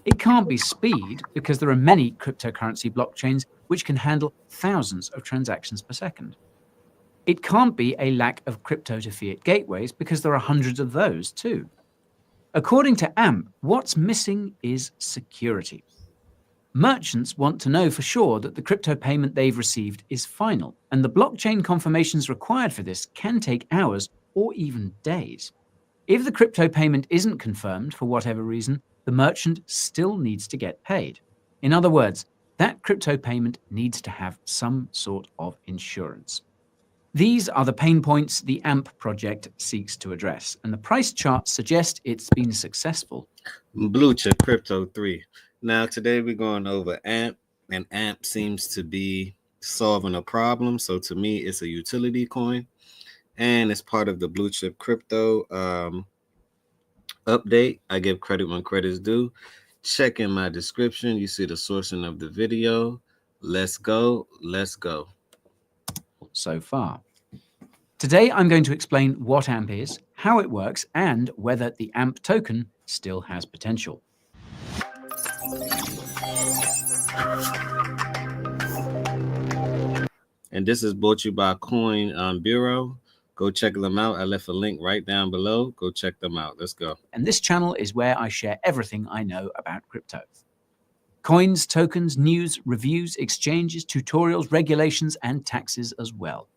It can't be speed because there are many cryptocurrency blockchains which can handle thousands of transactions per second. It can't be a lack of crypto to fiat gateways because there are hundreds of those too. According to AMP, what's missing is security. Merchants want to know for sure that the crypto payment they've received is final, and the blockchain confirmations required for this can take hours or even days. If the crypto payment isn't confirmed for whatever reason, the merchant still needs to get paid. In other words, that crypto payment needs to have some sort of insurance. These are the pain points the AMP project seeks to address, and the price charts suggest it's been successful. Blue Chip Crypto 3. Now, today we're going over AMP, and AMP seems to be solving a problem. So, to me, it's a utility coin, and it's part of the Blue Chip Crypto update. I give credit when credit's due. Check in my description. You see the sourcing of the video. Let's go. Let's go. So far. Today, I'm going to explain what AMP is, how it works, and whether the AMP token still has potential. And this is brought to you by Coin Bureau. Go check them out. I left a link right down below. Go check them out. Let's go. And this channel is where I share everything I know about crypto. Coins, tokens, news, reviews, exchanges, tutorials, regulations, and taxes as well.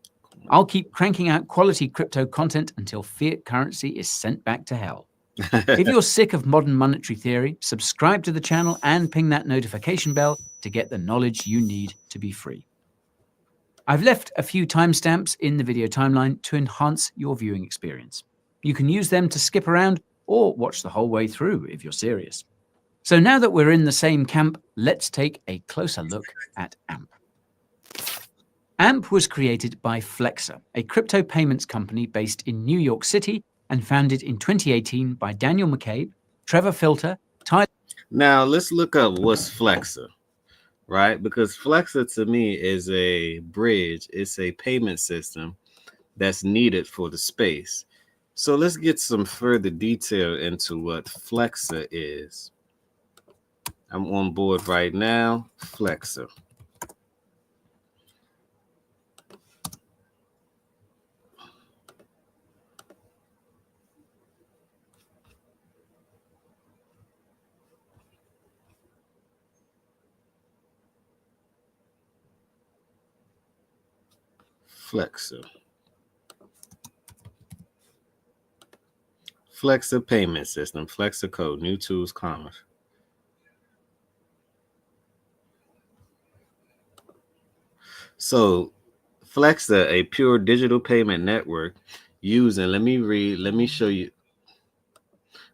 I'll keep cranking out quality crypto content until fiat currency is sent back to hell. If you're sick of modern monetary theory, subscribe to the channel and ping that notification bell to get the knowledge you need to be free. I've left a few timestamps in the video timeline to enhance your viewing experience. You can use them to skip around or watch the whole way through if you're serious. So now that we're in the same camp, let's take a closer look at AMP. AMP was created by Flexa, a crypto payments company based in New York City and founded in 2018 by Daniel McCabe, Trevor Filter, Tyler. Now let's look up what's Flexa, right? Because Flexa to me is a bridge. It's a payment system that's needed for the space. So let's get some further detail into what Flexa is. I'm on board right now. Flexa. Flexa. Flexa payment system. Flexa code. New tools commerce. So Flexa, a pure digital payment network using, let me show you.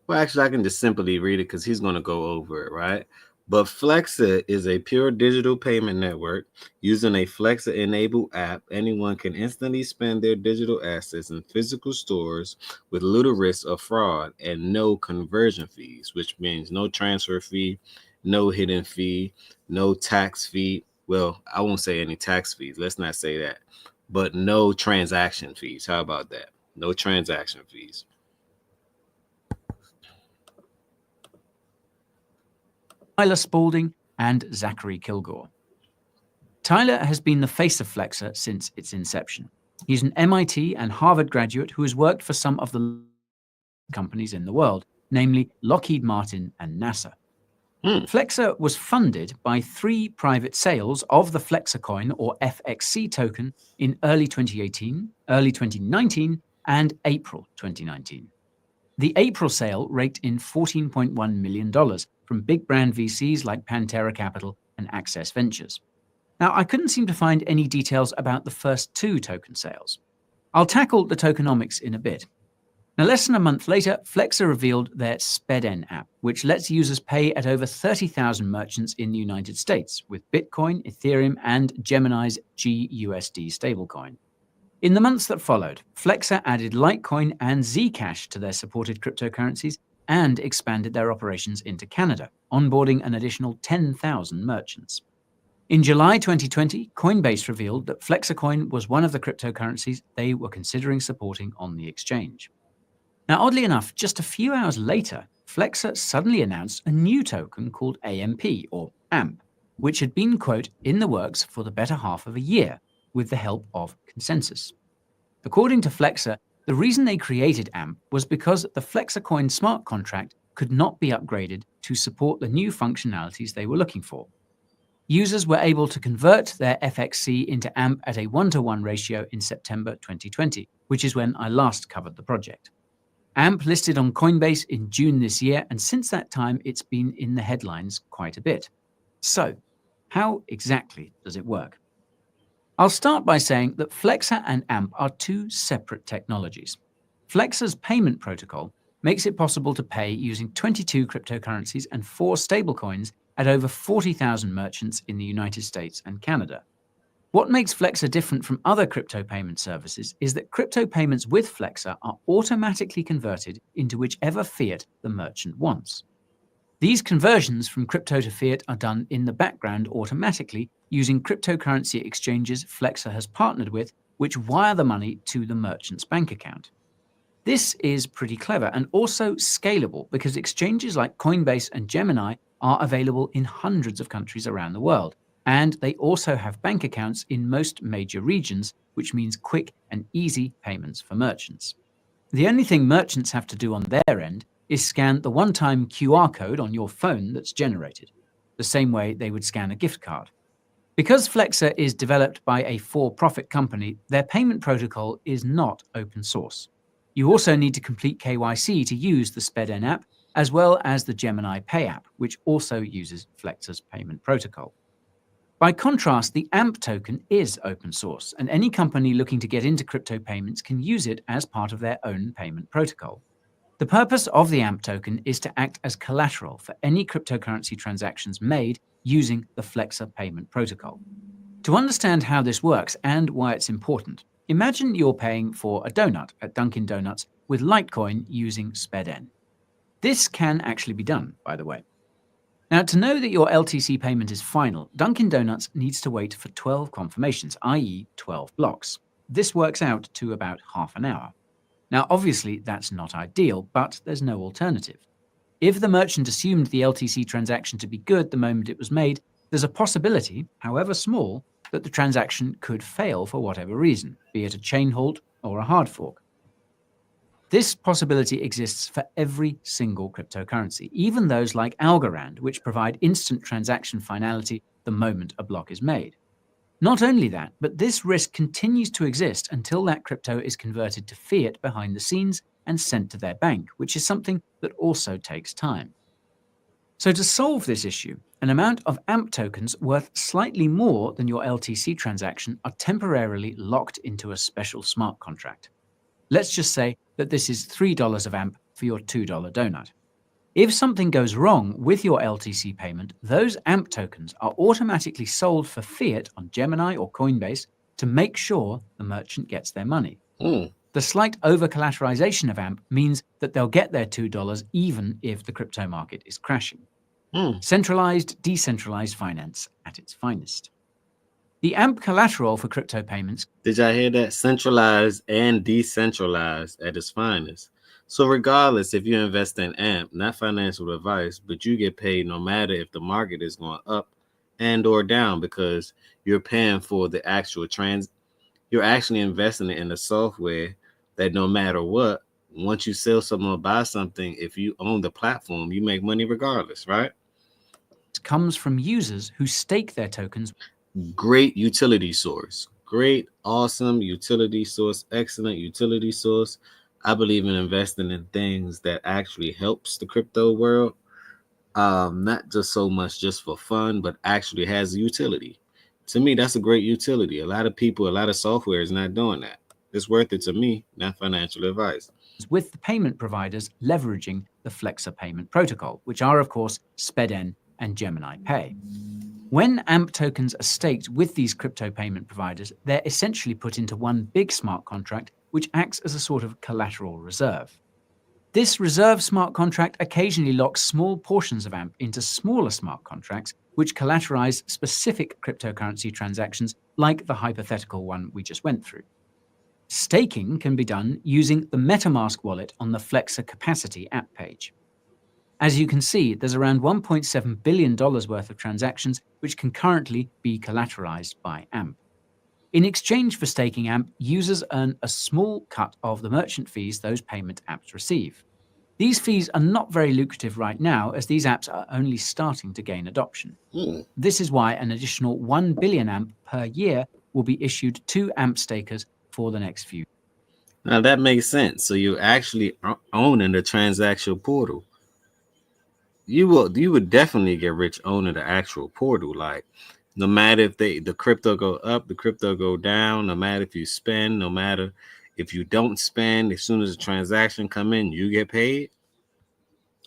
Well, actually, I can just simply read it because he's going to go over it, right? But Flexa is a pure digital payment network. Using a Flexa-enabled app, anyone can instantly spend their digital assets in physical stores with little risk of fraud and no conversion fees, which means no transfer fee, no hidden fee, no tax fee. Well, I won't say any tax fees. Let's not say that. But no transaction fees. How about that? No transaction fees. Tyler Spalding and Zachary Kilgore. Tyler has been the face of Flexa since its inception. He's an MIT and Harvard graduate who has worked for some of the companies in the world, namely Lockheed Martin and NASA. Flexa was funded by 3 private sales of the Flexa coin or FXC token in early 2018, early 2019, and April 2019. The April sale raked in $14.1 million from big brand VCs like Pantera Capital and Access Ventures. Now, I couldn't seem to find any details about the first 2 token sales. I'll tackle the tokenomics in a bit. Now, less than a month later, Flexa revealed their SPEDN app, which lets users pay at over 30,000 merchants in the United States with Bitcoin, Ethereum, and Gemini's GUSD stablecoin. In the months that followed, Flexa added Litecoin and Zcash to their supported cryptocurrencies and expanded their operations into Canada, onboarding an additional 10,000 merchants. In July 2020, Coinbase revealed that Flexa coin was one of the cryptocurrencies they were considering supporting on the exchange. Now, oddly enough, just a few hours later, Flexa suddenly announced a new token called AMP, or AMP, which had been, quote, in the works for the better half of a year with the help of Consensus. According to Flexa, the reason they created AMP was because the FlexaCoin smart contract could not be upgraded to support the new functionalities they were looking for. Users were able to convert their FXC into AMP at a 1-to-1 ratio in September 2020, which is when I last covered the project. AMP listed on Coinbase in June this year, and since that time, it's been in the headlines quite a bit. So, how exactly does it work? I'll start by saying that Flexa and AMP are two separate technologies. Flexa's payment protocol makes it possible to pay using 22 cryptocurrencies and 4 stablecoins at over 40,000 merchants in the United States and Canada. What makes Flexa different from other crypto payment services is that crypto payments with Flexa are automatically converted into whichever fiat the merchant wants. These conversions from crypto to fiat are done in the background automatically using cryptocurrency exchanges Flexa has partnered with, which wire the money to the merchant's bank account. This is pretty clever and also scalable because exchanges like Coinbase and Gemini are available in hundreds of countries around the world, and they also have bank accounts in most major regions, which means quick and easy payments for merchants. The only thing merchants have to do on their end is scan the one-time QR code on your phone that's generated, the same way they would scan a gift card. Because Flexa is developed by a for-profit company, their payment protocol is not open source. You also need to complete KYC to use the SpedN app, as well as the Gemini Pay app, which also uses Flexa's payment protocol. By contrast, the AMP token is open source, and any company looking to get into crypto payments can use it as part of their own payment protocol. The purpose of the AMP token is to act as collateral for any cryptocurrency transactions made using the Flexa payment protocol. To understand how this works and why it's important, imagine you're paying for a donut at Dunkin' Donuts with Litecoin using SpedN. This can actually be done, by the way. Now, to know that your LTC payment is final, Dunkin' Donuts needs to wait for 12 confirmations, i.e. 12 blocks. This works out to about half an hour. Now, obviously, that's not ideal, but there's no alternative. If the merchant assumed the LTC transaction to be good the moment it was made, there's a possibility, however small, that the transaction could fail for whatever reason, be it a chain halt or a hard fork. This possibility exists for every single cryptocurrency, even those like Algorand, which provide instant transaction finality the moment a block is made. Not only that, but this risk continues to exist until that crypto is converted to fiat behind the scenes and sent to their bank, which is something that also takes time. So to solve this issue, an amount of AMP tokens worth slightly more than your LTC transaction are temporarily locked into a special smart contract. Let's just say that this is $3 of AMP for your $2 donut. If something goes wrong with your LTC payment, those AMP tokens are automatically sold for fiat on Gemini or Coinbase to make sure the merchant gets their money. The slight over-collateralization of AMP means that they'll get their $2 even if the crypto market is crashing. Centralized, decentralized finance at its finest. The AMP collateral for crypto payments. Did y'all hear that? Centralized and decentralized at its finest. So regardless if you invest in AMP, not financial advice, but you get paid no matter if the market is going up and or down because you're paying for the actual you're actually investing in the software that no matter what, once you sell something or buy something, if you own the platform, you make money regardless, right? Comes from users who stake their tokens. Great utility source. Great, awesome utility source. Excellent utility source. I believe in investing in things that actually helps the crypto world. Not just so much just for fun, but actually has a utility. To me, that's a great utility. A lot of people, a lot of software is not doing that. It's worth it to me, not financial advice. With the payment providers leveraging the Flexa payment protocol, which are, of course, SpedN and Gemini Pay. When AMP tokens are staked with these crypto payment providers, they're essentially put into one big smart contract, which acts as a sort of collateral reserve. This reserve smart contract occasionally locks small portions of AMP into smaller smart contracts, which collateralize specific cryptocurrency transactions like the hypothetical one we just went through. Staking can be done using the MetaMask wallet on the Flexa Capacity app page. As you can see, there's around $1.7 billion worth of transactions which can currently be collateralized by AMP. In exchange for staking AMP, users earn a small cut of the merchant fees those payment apps receive. These fees are not very lucrative right now, as these apps are only starting to gain adoption. This is why an additional 1 billion AMP per year will be issued to AMP stakers for the next few. Now that makes sense. So you're actually owning the transactional portal. You would definitely get rich owning the actual portal. Like, no matter if the crypto go up, the crypto go down, no matter if you spend, no matter if you don't spend, as soon as a transaction come in, you get paid.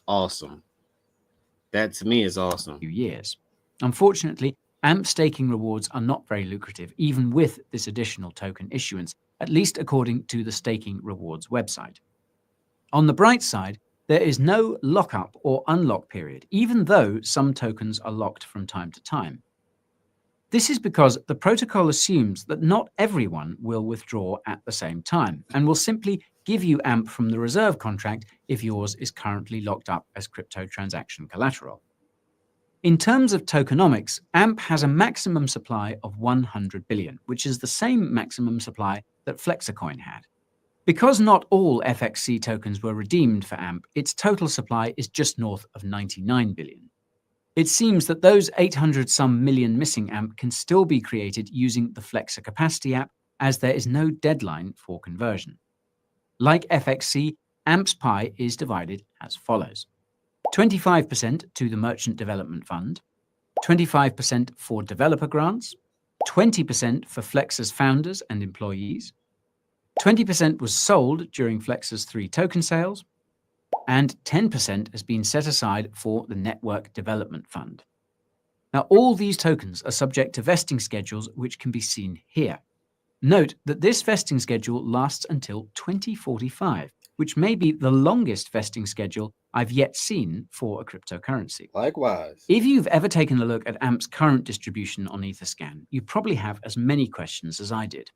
Awesome. That to me is awesome. Years. Unfortunately, AMP staking rewards are not very lucrative, even with this additional token issuance, at least according to the Staking Rewards website. On the bright side, there is no lockup or unlock period, even though some tokens are locked from time to time. This is because the protocol assumes that not everyone will withdraw at the same time and will simply give you AMP from the reserve contract if yours is currently locked up as crypto transaction collateral. In terms of tokenomics, AMP has a maximum supply of 100 billion, which is the same maximum supply that Flexacoin had. Because not all FXC tokens were redeemed for AMP, its total supply is just north of 99 billion. It seems that those 800-some million missing AMP can still be created using the Flexa Capacity app, as there is no deadline for conversion. Like FXC, AMP's pie is divided as follows: 25% to the Merchant Development Fund, 25% for developer grants, 20% for Flexa's founders and employees, 20% was sold during Flexa's 3 token sales, and 10% has been set aside for the Network Development Fund. Now, all these tokens are subject to vesting schedules, which can be seen here. Note that this vesting schedule lasts until 2045, which may be the longest vesting schedule I've yet seen for a cryptocurrency. Likewise. If you've ever taken a look at AMP's current distribution on Etherscan, you probably have as many questions as I did.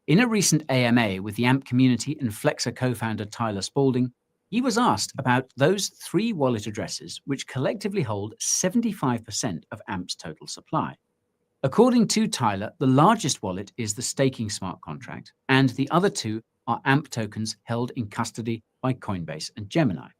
In a recent AMA with the AMP community and Flexa co-founder Tyler Spalding, he was asked about those 3 wallet addresses which collectively hold 75% of AMP's total supply. According to Tyler, the largest wallet is the staking smart contract, and the other 2 are AMP tokens held in custody by Coinbase and Gemini.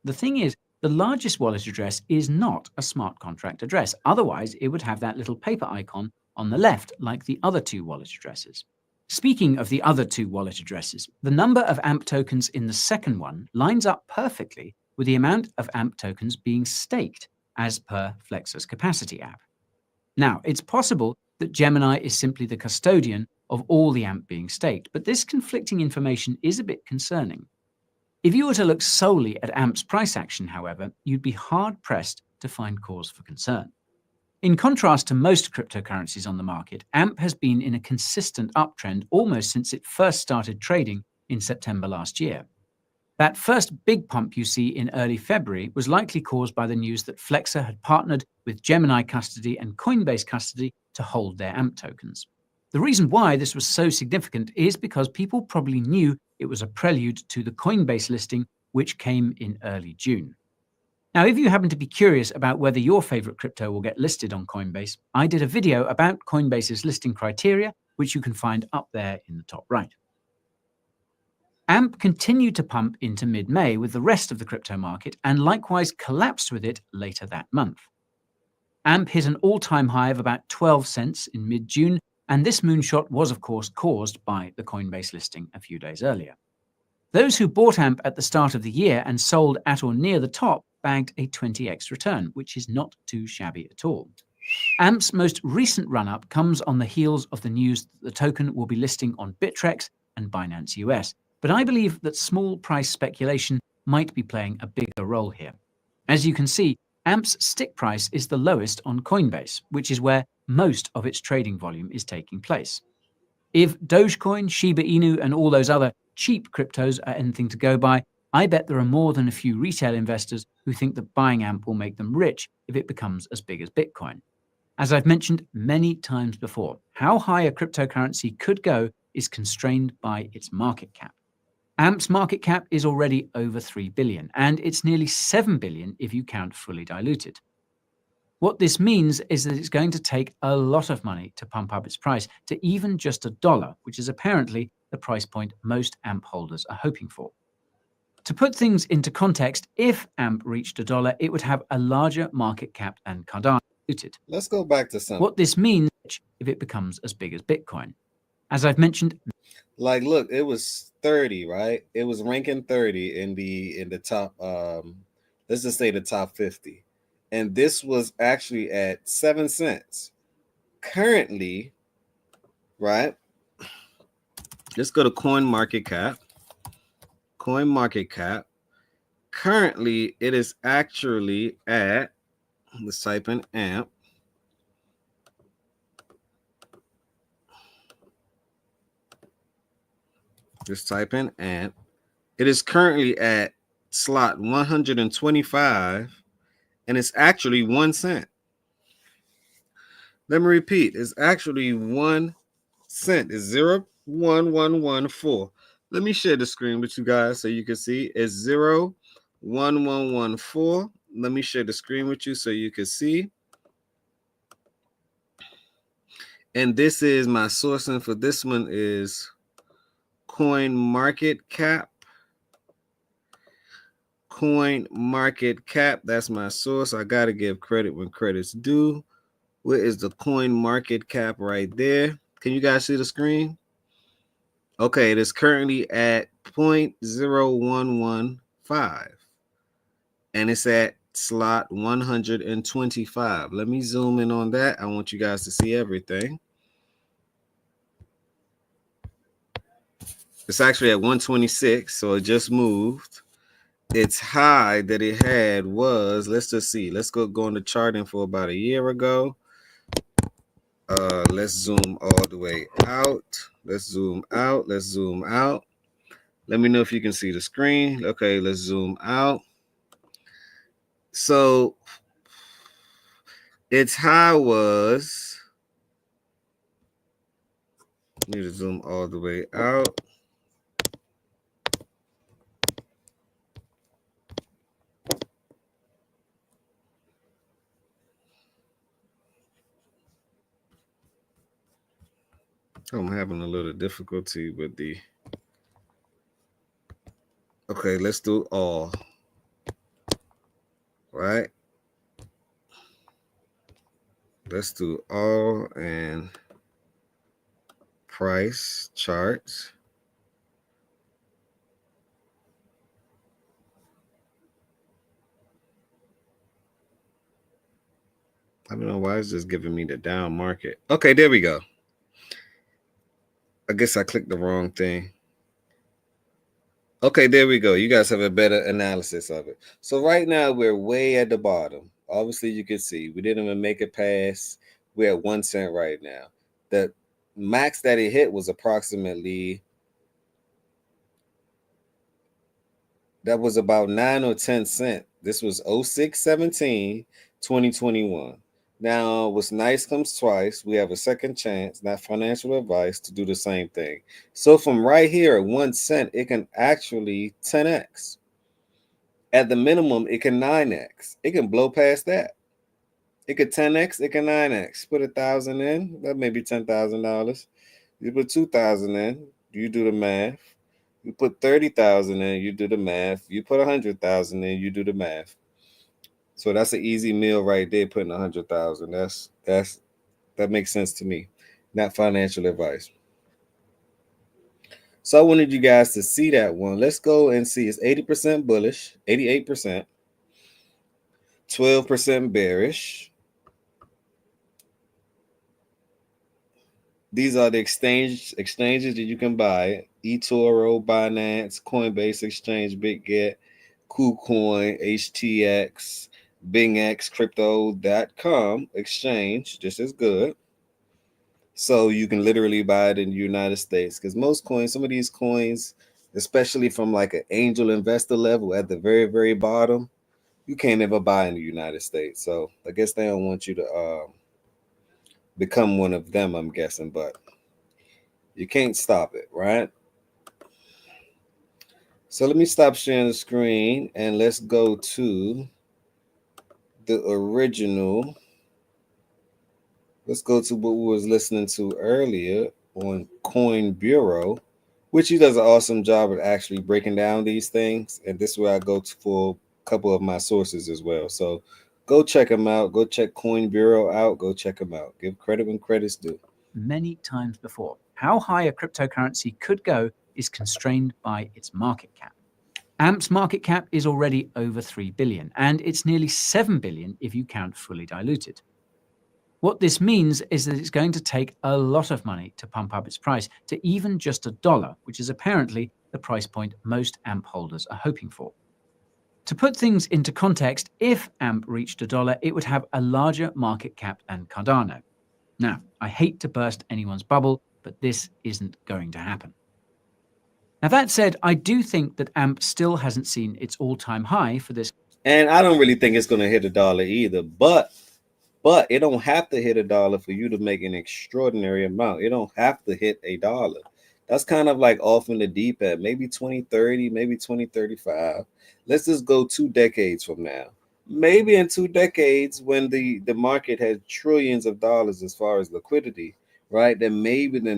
The thing is, the largest wallet address is not a smart contract address. Otherwise, it would have that little paper icon on the left, like the other 2 wallet addresses. Speaking of the other 2 wallet addresses, the number of AMP tokens in the second one lines up perfectly with the amount of AMP tokens being staked as per Flexa's Capacity app. Now, it's possible that Gemini is simply the custodian of all the AMP being staked, but this conflicting information is a bit concerning. If you were to look solely at AMP's price action, however, you'd be hard-pressed to find cause for concern. In contrast to most cryptocurrencies on the market, AMP has been in a consistent uptrend almost since it first started trading in September last year. That first big pump you see in early February was likely caused by the news that Flexa had partnered with Gemini Custody and Coinbase Custody to hold their AMP tokens. The reason why this was so significant is because people probably knew it was a prelude to the Coinbase listing, which came in early June. Now, if you happen to be curious about whether your favorite crypto will get listed on Coinbase, I did a video about Coinbase's listing criteria, which you can find up there in the top right. AMP continued to pump into mid-May with the rest of the crypto market and likewise collapsed with it later that month. AMP hit an all-time high of about 12 cents in mid-June, and this moonshot was, of course, caused by the Coinbase listing a few days earlier. Those who bought AMP at the start of the year and sold at or near the top bagged a 20x return, which is not too shabby at all. AMP's most recent run-up comes on the heels of the news that the token will be listing on Bittrex and Binance US, but I believe that small price speculation might be playing a bigger role here. As you can see, AMP's stick price is the lowest on Coinbase, which is where most of its trading volume is taking place. If Dogecoin, Shiba Inu, and all those other cheap cryptos are anything to go by, I bet there are more than a few retail investors who think that buying AMP will make them rich if it becomes as big as Bitcoin. As I've mentioned many times before, how high a cryptocurrency could go is constrained by its market cap. AMP's market cap is already over 3 billion, and it's nearly 7 billion if you count fully diluted. What this means is that it's going to take a lot of money to pump up its price to even just $1, which is apparently the price point most AMP holders are hoping for. To put things into context, if AMP reached $1, it would have a larger market cap than Cardano diluted. Let's go back to something. What this means if it becomes as big as Bitcoin. As I've mentioned, like, look, it was 30, right? It was ranking 30 in the top, let's just say the top 50. And this was actually at 7 cents. Currently, right? Let's go to Coin Market Cap. Coin Market Cap. Currently, it is actually at, let's type in AMP. Just type in AMP. It is currently at slot 125, and it's actually 1 cent. Let me repeat. It's actually 1 cent. It's 0.1114. Let me share the screen with you guys so you can see. It's 0.1114. Let me share the screen with you so you can see. And this is my sourcing for this one is Coin Market Cap. Coin Market Cap. That's my source. I got to give credit when credit's due. Where is the Coin Market Cap right there? Can you guys see the screen? Okay, it is currently at 0.0115. And it's at slot 125. Let me zoom in on that. I want you guys to see everything. It's actually at 126, so it just moved. Its high that it had was, let's just see. Let's go into charting for about a year ago. Let's zoom all the way out. Let's zoom out. Let's zoom out. Let me know if you can see the screen. Okay, let's zoom out. So its high was, need to zoom all the way out. I'm having a little difficulty with the, okay, let's do all. Right? Let's do all and price charts. I don't know why it's just giving me the down market. Okay, there we go. I guess I clicked the wrong thing. Okay, there we go. You guys have a better analysis of it. So right now we're way at the bottom. Obviously, you can see we didn't even make it past. We're at 1 cent right now. The max that it hit was approximately, that was about 9 or 10 cents. This was 06/17, 2021. Now, what's nice comes twice. We have a second chance, not financial advice, to do the same thing. So from right here at 1 cent, it can actually 10x. At the minimum, it can 9x. It can blow past that. It could 10x, it can 9x. Put 1,000 in, that may be $10,000. You put 2,000 in, you do the math. You put 30,000 in, you do the math. You put 100,000 in, you do the math. So that's an easy meal right there, putting 100,000. That makes sense to me. Not financial advice. So I wanted you guys to see that one. Let's go and see. It's 80% bullish, 88%, 12% bearish. These are the exchanges that you can buy: eToro, Binance, Coinbase Exchange, BitGet, KuCoin, HTX, BingX, Crypto.com exchange. This is good. So you can literally buy it in the United States, because most coins, some of these coins, especially from like an angel investor level at the very, very bottom, you can't ever buy in the United States. So I guess they don't want you to become one of them, I'm guessing, but you can't stop it, right? So let me stop sharing the screen and let's go to the original. Let's go to what we was listening to earlier on Coin Bureau, which he does an awesome job at actually breaking down these things. And this is where I go to for a couple of my sources as well. So go check them out. Go check Coin Bureau out. Go check them out. Give credit when credit's due. Many times before, how high a cryptocurrency could go is constrained by its market cap. AMP's market cap is already over 3 billion, and it's nearly 7 billion if you count fully diluted. What this means is that it's going to take a lot of money to pump up its price to even just $1, which is apparently the price point most AMP holders are hoping for. To put things into context, if AMP reached $1, it would have a larger market cap than Cardano. Now, I hate to burst anyone's bubble, but this isn't going to happen. Now, that said, I do think that AMP still hasn't seen its all-time high for this. And I don't really think it's going to hit $1 either, but it don't have to hit $1 for you to make an extraordinary amount. It don't have to hit $1. That's kind of like off in the deep end, maybe 2030, maybe 2035. Let's just go 2 decades from now. Maybe in 2 decades, when the market has trillions of dollars as far as liquidity, right? Then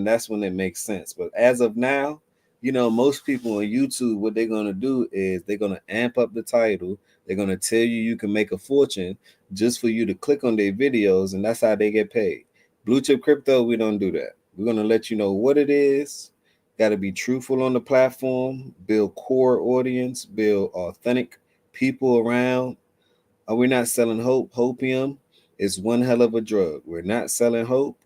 that's when it makes sense. But as of now, you know, most people on YouTube, what they're going to do is they're going to amp up the title. They're going to tell you can make a fortune just for you to click on their videos, and that's how they get paid. Blue Chip Crypto, we don't do that. We're going to let you know what it is. Got to be truthful on the platform, build core audience, build authentic people around. Are we not selling hope? Hopium is one hell of a drug. We're not selling hope.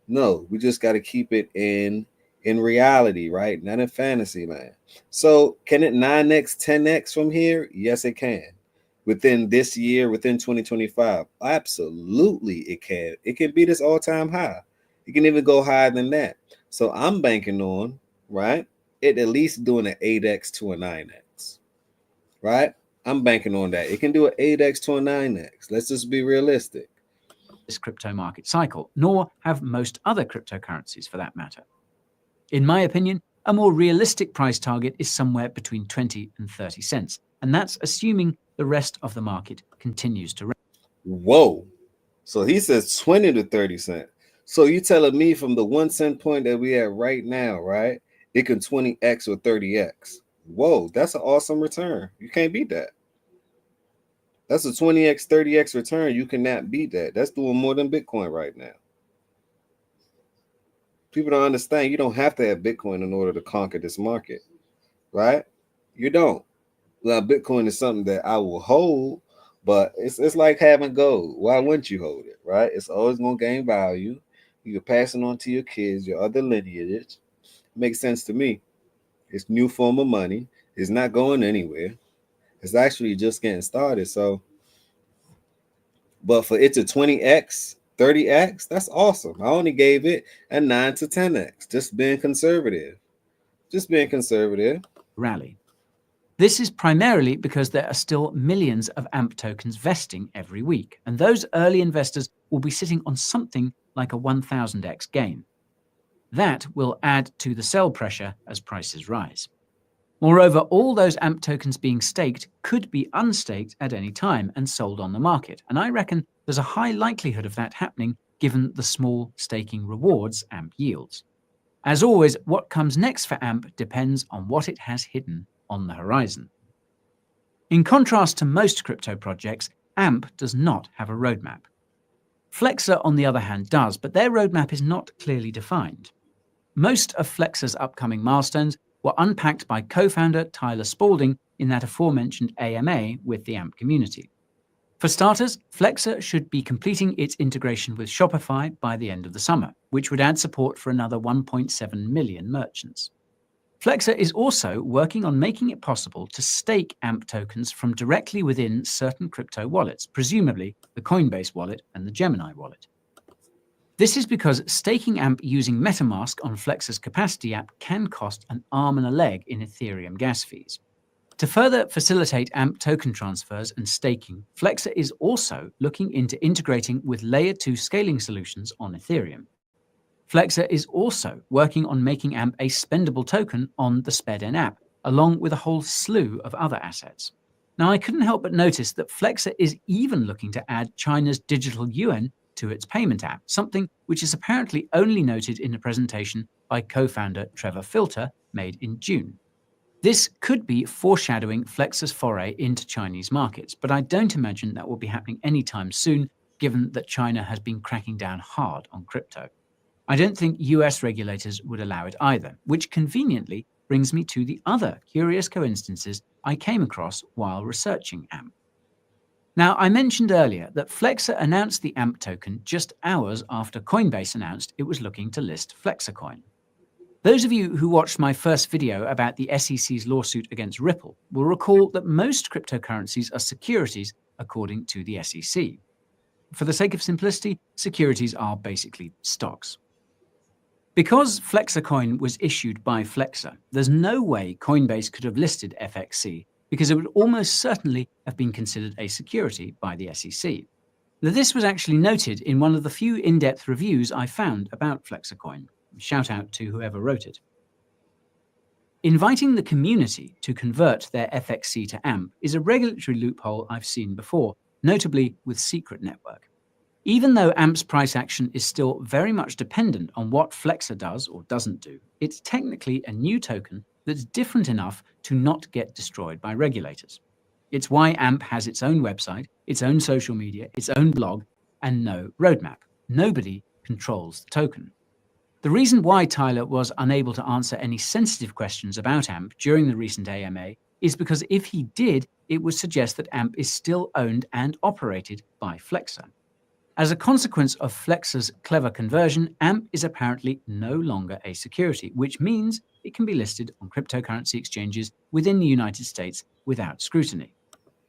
No, we just got to keep it in reality, right? Not in fantasy land. So can it 9x, 10x from here? Yes, it can. Within this year, within 2025, absolutely it can. It can beat its all-time high. It can even go higher than that. So I'm banking on, right, it at least doing an 8x to a 9x, right? I'm banking on that. It can do an 8x to a 9x. Let's just be realistic. This crypto market cycle, nor have most other cryptocurrencies for that matter. In my opinion, a more realistic price target is somewhere between 20 and 30 cents, and that's assuming the rest of the market continues to rise. Whoa. So he says 20 to 30 cents. So you telling me from the 1 cent point that we at right now, right? It can 20x or 30x. Whoa, that's an awesome return. You can't beat that. That's a 20x, 30x return. You cannot beat that. That's doing more than Bitcoin right now. People don't understand. You don't have to have Bitcoin in order to conquer this market, right? You don't. Now, Bitcoin is something that I will hold, but it's like having gold. Why wouldn't you hold it, right? It's always going to gain value. You can pass it on to your kids, your other lineage. Makes sense to me. It's a new form of money. It's not going anywhere. It's actually just getting started. So, but for it to 20x, 30x, that's awesome. I only gave it a 9 to 10x. Just being conservative. Rally. This is primarily because there are still millions of AMP tokens vesting every week, and those early investors will be sitting on something like a 1000x gain. That will add to the sell pressure as prices rise. Moreover, all those AMP tokens being staked could be unstaked at any time and sold on the market, and I reckon there's a high likelihood of that happening given the small staking rewards AMP yields. As always, what comes next for AMP depends on what it has hidden on the horizon. In contrast to most crypto projects, AMP does not have a roadmap. Flexor, on the other hand, does, but their roadmap is not clearly defined. Most of Flexor's upcoming milestones were unpacked by co-founder Tyler Spalding in that aforementioned AMA with the AMP community. For starters, Flexor should be completing its integration with Shopify by the end of the summer, which would add support for another 1.7 million merchants. Flexor is also working on making it possible to stake AMP tokens from directly within certain crypto wallets, presumably the Coinbase wallet and the Gemini wallet. This is because staking AMP using MetaMask on Flexor's Capacity app can cost an arm and a leg in Ethereum gas fees. To further facilitate AMP token transfers and staking, Flexor is also looking into integrating with Layer 2 scaling solutions on Ethereum. Flexor is also working on making AMP a spendable token on the SPEDN app, along with a whole slew of other assets. Now, I couldn't help but notice that Flexa is even looking to add China's digital yuan to its payment app, something which is apparently only noted in a presentation by co-founder Trevor Filter made in June. This could be foreshadowing Flexa's foray into Chinese markets, but I don't imagine that will be happening anytime soon, given that China has been cracking down hard on crypto. I don't think US regulators would allow it either, which conveniently brings me to the other curious coincidences I came across while researching AMP. Now, I mentioned earlier that Flexa announced the AMP token just hours after Coinbase announced it was looking to list FlexaCoin. Those of you who watched my first video about the SEC's lawsuit against Ripple will recall that most cryptocurrencies are securities according to the SEC. For the sake of simplicity, securities are basically stocks. Because FlexaCoin was issued by Flexa, there's no way Coinbase could have listed FXC because it would almost certainly have been considered a security by the SEC. Now, this was actually noted in one of the few in-depth reviews I found about FlexaCoin. Shout out to whoever wrote it. Inviting the community to convert their FXC to AMP is a regulatory loophole I've seen before, notably with Secret Network. Even though AMP's price action is still very much dependent on what Flexa does or doesn't do, it's technically a new token that's different enough to not get destroyed by regulators. It's why AMP has its own website, its own social media, its own blog, and no roadmap. Nobody controls the token. The reason why Tyler was unable to answer any sensitive questions about AMP during the recent AMA is because if he did, it would suggest that AMP is still owned and operated by Flexa. As a consequence of Flexa's clever conversion, AMP is apparently no longer a security, which means it can be listed on cryptocurrency exchanges within the United States without scrutiny.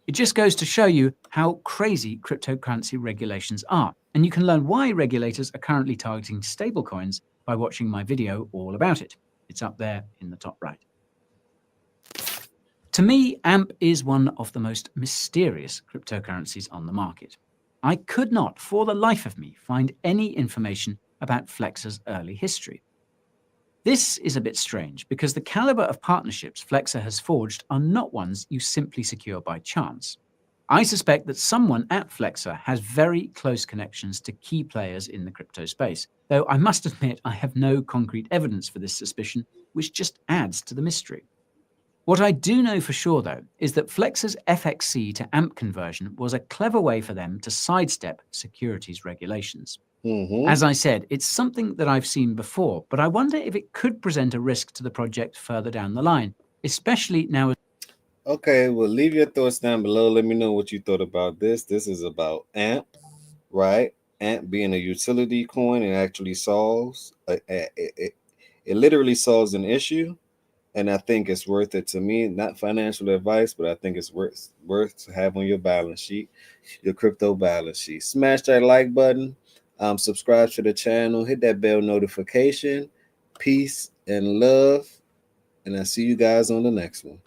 It just goes to show you how crazy cryptocurrency regulations are, and you can learn why regulators are currently targeting stablecoins by watching my video all about it. It's up there in the top right. To me, AMP is one of the most mysterious cryptocurrencies on the market. I could not, for the life of me, find any information about Flexa's early history. This is a bit strange because the caliber of partnerships Flexa has forged are not ones you simply secure by chance. I suspect that someone at Flexa has very close connections to key players in the crypto space, though I must admit I have no concrete evidence for this suspicion, which just adds to the mystery. What I do know for sure, though, is that Flexa's FXC to AMP conversion was a clever way for them to sidestep securities regulations. As I said, it's something that I've seen before, but I wonder if it could present a risk to the project further down the line, especially now. Okay, well, leave your thoughts down below. Let me know what you thought about this. This is about AMP, right? AMP being a utility coin, it actually solves, it literally solves an issue. And I think it's worth it to me. Not financial advice, but I think it's worth to have on your balance sheet, your crypto balance sheet. Smash that like button. Subscribe to the channel. Hit that bell notification. Peace and love. And I'll see you guys on the next one.